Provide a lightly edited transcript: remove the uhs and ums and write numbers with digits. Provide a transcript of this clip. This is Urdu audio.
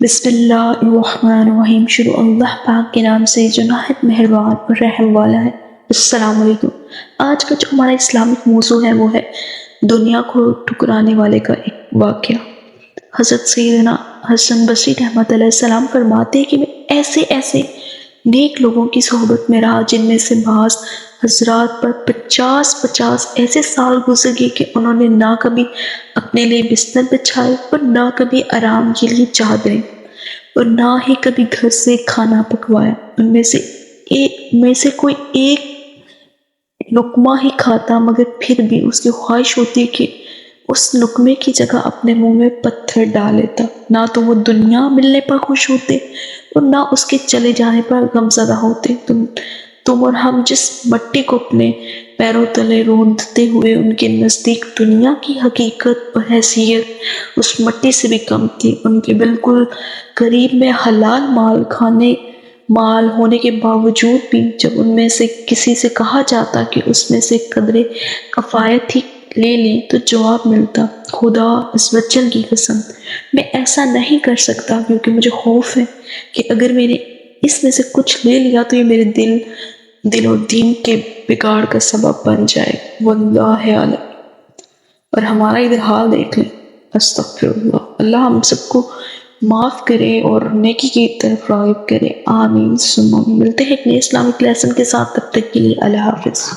بسم اللہ الرحمن الرحیم، شروع اللہ پاک کے نام سے جو نہایت مہربان اور رحم والا ہے۔ السلام علیکم۔ آج کا جو ہمارا اسلامک موضوع ہے وہ ہے دنیا کو ٹکرانے والے کا ایک واقعہ۔ حضرت سیدنا حسن بصری رحمۃ اللہ علیہ السلام فرماتے ہیں کہ میں ایسے نیک لوگوں کی صحبت میں رہا جن میں سے بعض حضرات پر 50 ایسے سال گزر گئے کہ انہوں نے نہ کبھی اپنے لیے بستر بچھائے اور نہ کبھی آرام کے لیے چادریں اور نہ ہی کبھی گھر سے کھانا پکوایا۔ ان میں سے کوئی ایک لقمہ ہی کھاتا، مگر پھر بھی اس کی خواہش ہوتی کہ اس لقمے کی جگہ اپنے منہ میں پتھر ڈال لیتا۔ نہ تو وہ دنیا ملنے پر خوش ہوتے اور نہ اس کے چلے جانے پر غمزدہ ہوتے۔ تم اور ہم جس مٹی کو اپنے پیروں تلے روندتے ہوئے ان کے نزدیک دنیا کی حقیقت و حیثیت اس مٹی سے بھی کم تھی، ان کے بالکل قریب میں حلال مال ہونے کے باوجود بھی جب ان میں سے کسی سے کہا جاتا کہ اس میں سے قدر کفایت ہی لے لیں تو جواب ملتا، خدا عز و جل کی قسم میں ایسا نہیں کر سکتا، کیونکہ مجھے خوف ہے کہ اگر میں نے اس میں سے کچھ لے لیا تو یہ میرے دل اور دین کے بگاڑ کا سبب بن جائے۔ واللہ عالم۔ اور ہمارا ادھر حال دیکھ لیں، استغفر اللہ۔ اللہ ہم سب کو معاف کرے اور نیکی کی طرف راغب کرے، آمین ثم آمین۔ ملتے ہیں ایک نئے اسلامک لیسن کے ساتھ، تب تک کے لیے اللہ حافظ۔